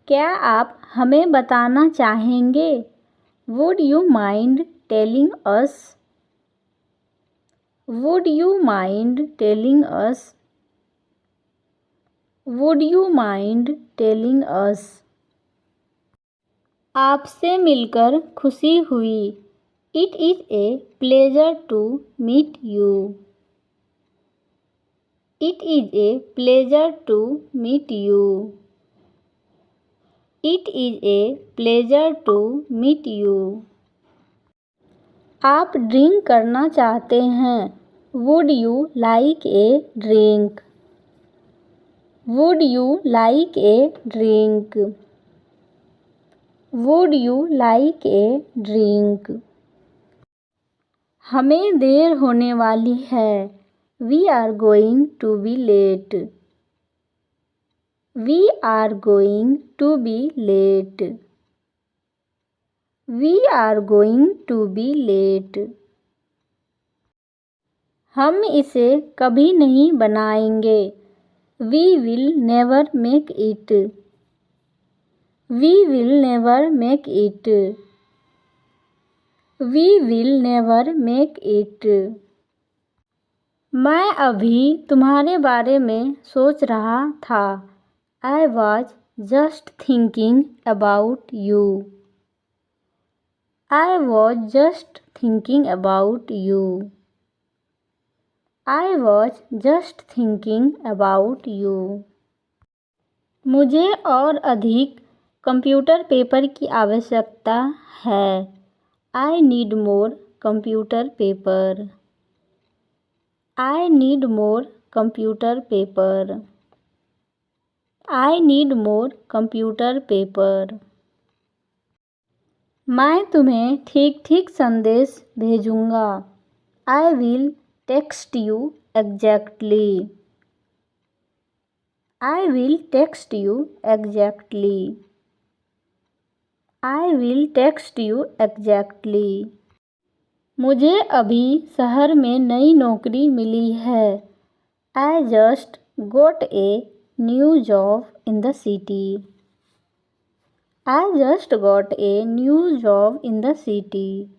क्या आप हमें बताना चाहेंगे? Would you mind telling us? Would you mind telling us? Would you mind telling us? आपसे मिलकर खुशी हुई। It is a pleasure to meet you. It is a pleasure to meet you. It is a pleasure to meet you. आप drink करना चाहते हैं। Would you like a drink? Would you like a drink? Would you like a drink? हमें देर होने वाली है। We are going to be late. We are going to be late. We are going to be late. हम इसे कभी नहीं बनाएंगे। We will never make it. We will never make it. We will never make it. मैं अभी तुम्हारे बारे में सोच रहा था। I was just thinking about you. I was just thinking about you. I was just thinking about you. मुझे और अधिक कंप्यूटर पेपर की आवश्यकता है। I need more computer paper. I need more computer paper. I need more computer paper. मैं तुम्हें ठीक संदेश भेजूँगा। I will text you exactly. I will text you exactly. I will text you exactly. मुझे अभी शहर में नई नौकरी मिली है। I just got a new job in the city. I just got a new job in the city.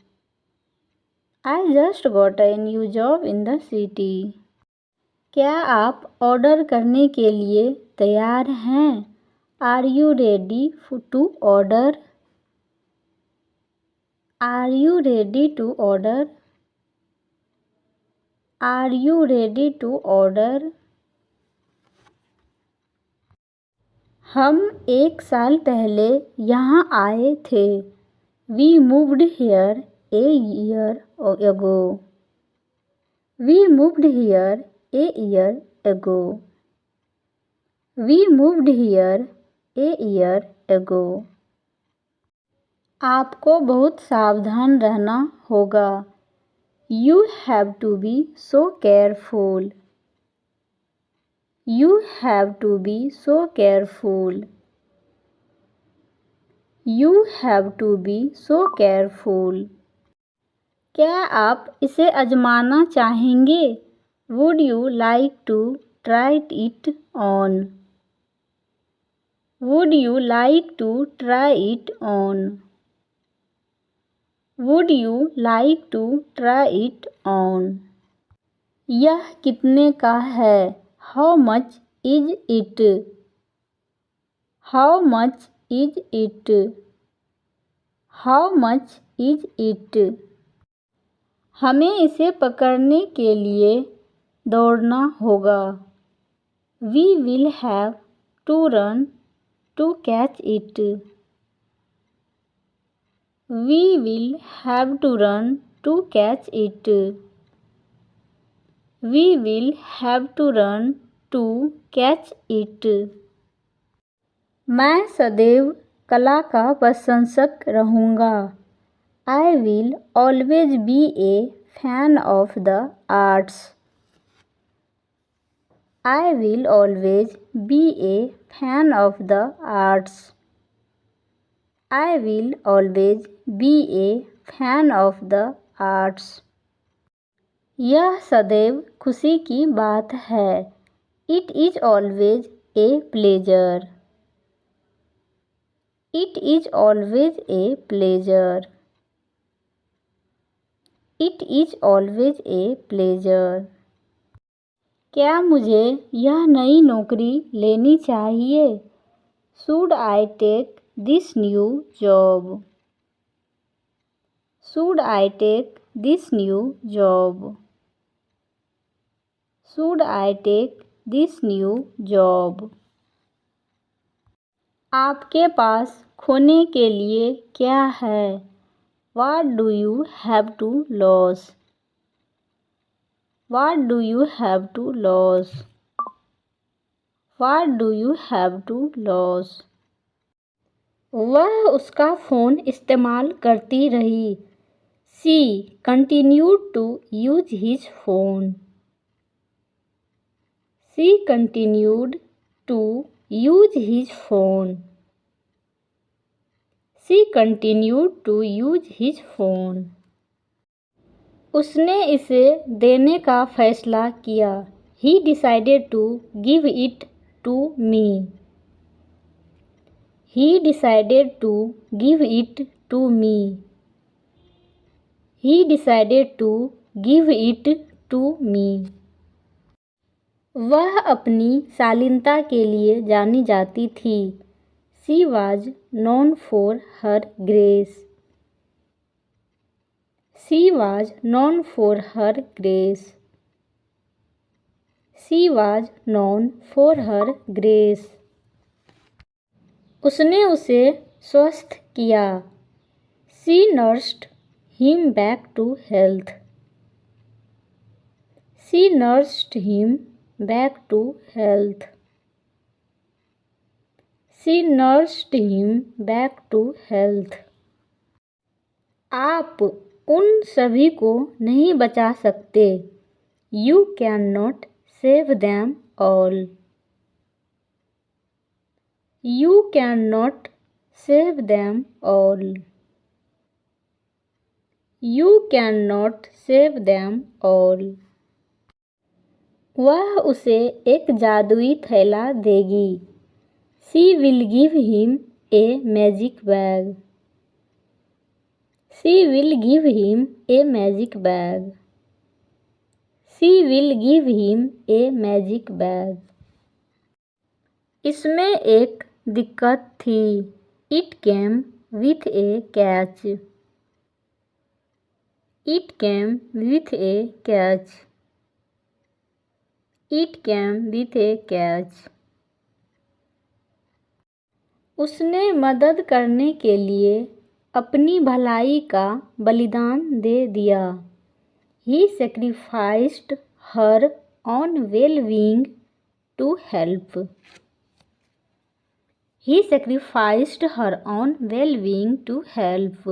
I just got a new job in the city. क्या आप order करने के लिए तैयार हैं? Are you ready to order? Are you ready to order? Are you ready to order? हम 1 साल पहले यहाँ आए थे। We moved here a year ago. We moved here a year ago. We moved here a year ago. आपको बहुत सावधान रहना होगा। You have to be so careful. You have to be so careful. You have to be so careful. क्या आप इसे आजमाना चाहेंगे? Would you like to try it on? Would you like to try it on? Would you like to try it on? यह कितने का है? How much is it? How much is it? How much is it? हमें इसे पकड़ने के लिए दौड़ना होगा। We will have to run to catch it. We will have to run to catch it. We will have to run to catch it. मैं सदैव कला का प्रशंसक रहूँगा। I will always be a fan of the arts. I will always be a fan of the arts. I will always be a fan of the arts. यह सदैव खुशी की बात है। It is always a pleasure. It is always a pleasure. It is always a pleasure. क्या मुझे यह नई नौकरी लेनी चाहिए? Should I take this new job? Should I take this new job? Should I take this new job? आपके पास खोने के लिए क्या है? What do you have to lose? What do you have to lose? What do you have to lose? वह उसका phone इस्तेमाल करती रही. She continued to use his phone. She continued to use his phone. She continued to use his phone. उसने इसे देने का फैसला किया. He decided to give it to me. He decided to give it to me. He decided to give it to me. वह अपनी शालीनता के लिए जानी जाती थी. She was known for her grace. She was known for her grace. She was known for her grace. उसने उसे स्वस्थ किया. She nursed him back to health. She nursed him back to health. She nursed him back to health. आप उन सभी को नहीं बचा सकते. You cannot save them all. You cannot save them all. You cannot save them all. वह उसे एक जादुई थैला देगी. She will give him a magic bag. She will give him a magic bag. She will give him a magic bag. इसमें एक दिक्कत थी. It came with a catch. It came with a catch. It came with a catch. उसने मदद करने के लिए अपनी भलाई का बलिदान दे दिया. He sacrificed her own well-being to help. He sacrificed her own well-being to help.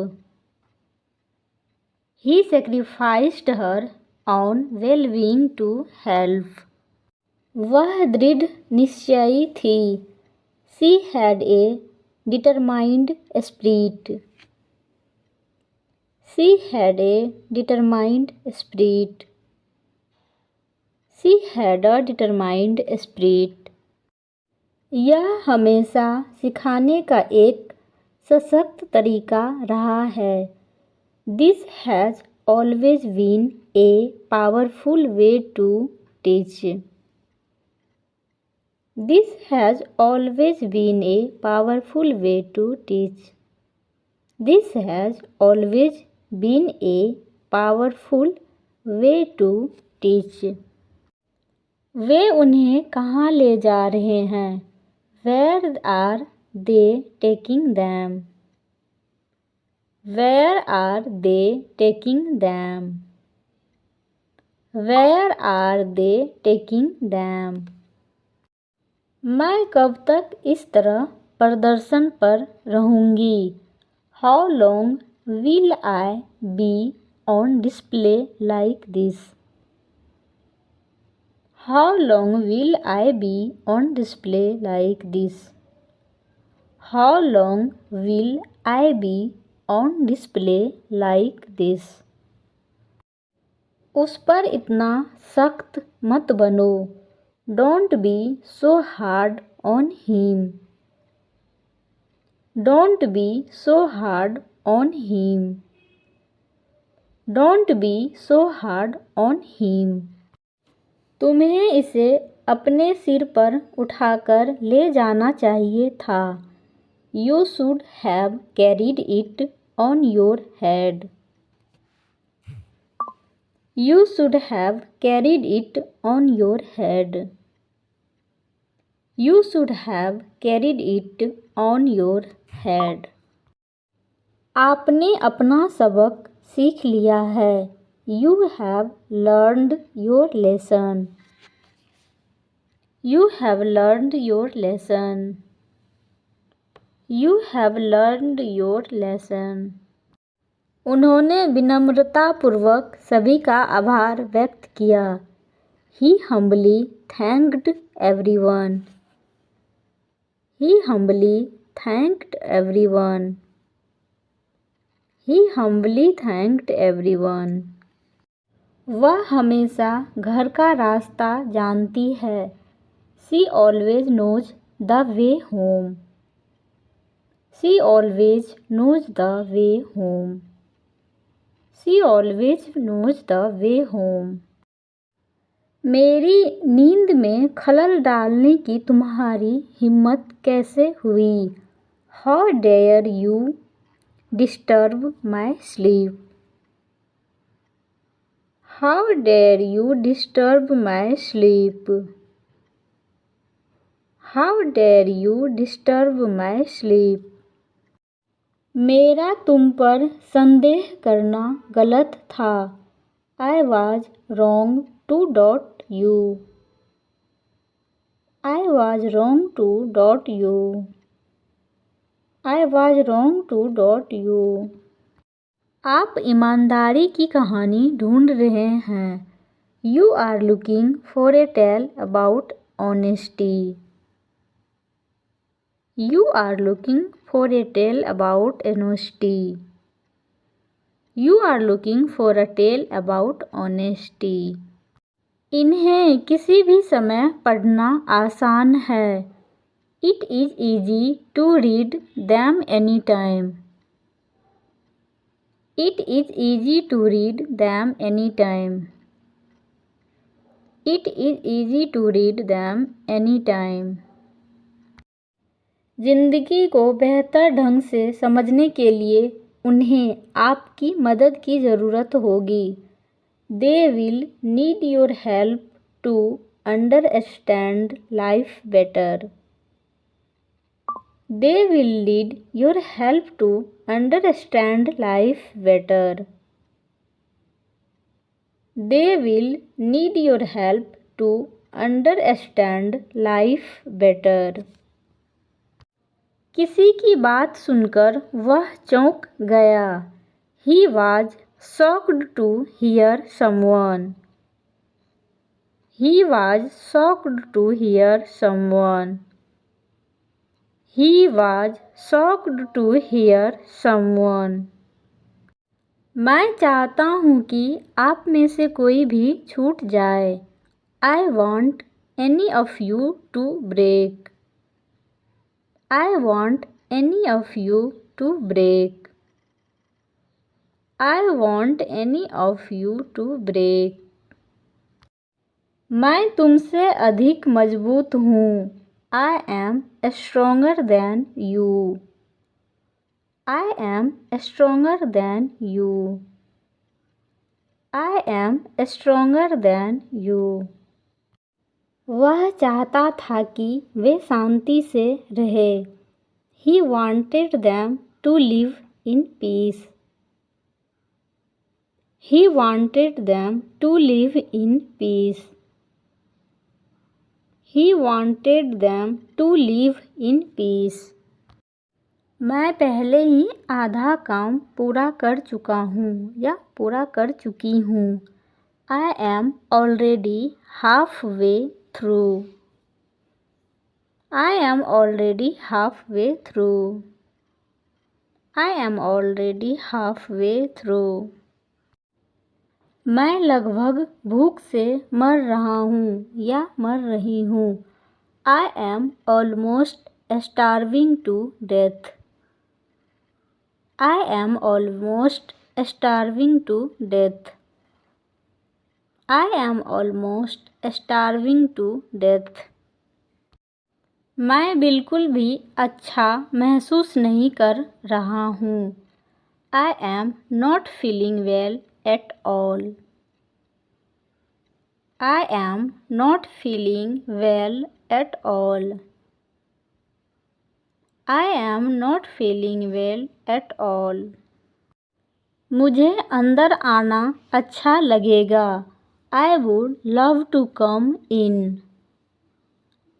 He sacrificed her own well-being to help. वह दृढ़ निश्चयी थी. She had a determined spirit. She had a determined spirit. She had a determined spirit. यह हमेशा सिखाने का एक सशक्त तरीका रहा है. This has always been a powerful way to teach. This has always been a powerful way to teach. This has always been a powerful way to teach. वे उन्हें कहाँ ले जा रहे हैं? Where are they taking them? Where are they taking them? Where are they taking them? मैं कब तक इस तरह प्रदर्शन पर रहूँगी? How long will I be on display like this? How long will I be on display like this? How long will I be on display like this? उस पर इतना सख्त मत बनो. Don't be so hard on him. Don't be so hard on him. Don't be so hard on him. तुम्हें इसे अपने सिर पर उठाकर ले जाना चाहिए था. You should have carried it on your head. You should have carried it on your head. You should have carried it on your head. आपने अपना सबक सीख लिया है. You have learned your lesson. You have learned your lesson. You have learned your lesson. उन्होंने विनम्रतापूर्वक सभी का आभार व्यक्त किया. He humbly thanked everyone. He humbly thanked everyone. He humbly thanked everyone. वह हमेशा घर का रास्ता जानती है. She always knows the way home. She always knows the way home. She always knows the way home. मेरी नींद में खलल डालने की तुम्हारी हिम्मत कैसे हुई? How dare you disturb my sleep? How dare you disturb my sleep? How dare you disturb my sleep? मेरा तुम पर संदेह करना गलत था. I was wrong to doubt you. I was wrong to doubt you. I was wrong to doubt you. आप ईमानदारी की कहानी ढूंढ रहे हैं. You are looking for a tale about honesty. You are looking for a tale about honesty. You are looking for a tale about honesty. इन्हें किसी भी समय पढ़ना आसान है. It is easy to read them anytime. It is easy to read them anytime. It is easy to read them anytime. जिंदगी को बेहतर ढंग से समझने के लिए उन्हें आपकी मदद की ज़रूरत होगी. They will need your help to understand life better. They will need your help to understand life better. They will need your help to understand life better. किसी की बात सुनकर वह चौंक गया. He was shocked to hear someone. He was shocked to hear someone. He was shocked to hear someone. मैं चाहता हूँ कि आप में से कोई भी छूट जाए. I want any of you to break. I want any of you to break. I want any of you to break. मैं तुमसे अधिक मजबूत हूँ. I am stronger than you. I am stronger than you. I am stronger than you. वह चाहता था कि वे शांति से रहे. He wanted them to live in peace. He wanted them to live in peace. He wanted them to live in peace. मैं पहले ही आधा काम पूरा कर चुका हूँ या पूरा कर चुकी हूँ. I am already halfway through. I am already halfway through. I am already halfway through. मैं लगभग भूख से मर रहा हूँ या मर रही हूँ. I am almost starving to death. I am almost starving to death. I am almost starving to death. मैं बिल्कुल भी अच्छा महसूस नहीं कर रहा हूँ. I am not feeling well at all. I am not feeling well at all. I am not feeling well at all. मुझे अंदर आना अच्छा लगेगा. I would love to come in.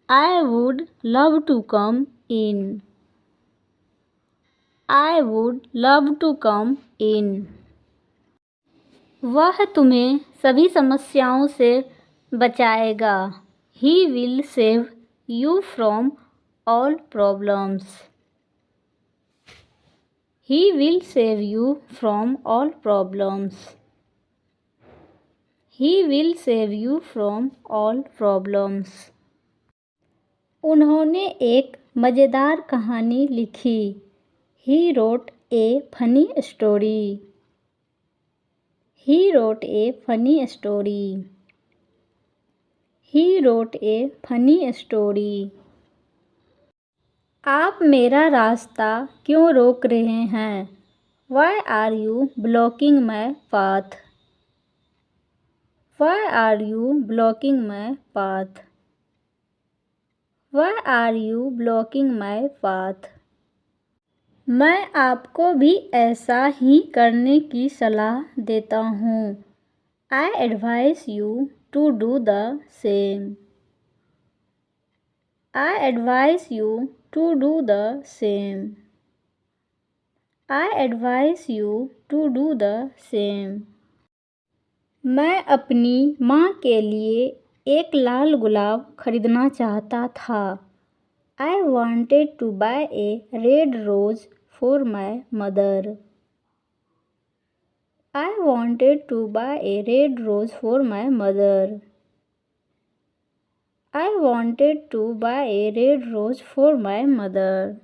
I would love to come in. I would love to come in. वह तुम्हें सभी समस्याओं से बचाएगा. He will save you from all problems. He will save you from all problems. He will save you from all problems. उन्होंने एक मज़ेदार कहानी लिखी. He wrote a funny story. He wrote a funny story. He wrote a funny story. आप मेरा रास्ता क्यों रोक रहे हैं? Why are you blocking my path? Why are you blocking my path? Why are you blocking my path? मैं आपको भी ऐसा ही करने की सलाह देता हूँ. I advise you to do the same. I advise you to do the same. I advise you to do the same. मैं अपनी माँ के लिए एक लाल गुलाब खरीदना चाहता था. I wanted to buy a red rose for my mother. I wanted to buy a red rose for my mother. I wanted to buy a red rose for my mother.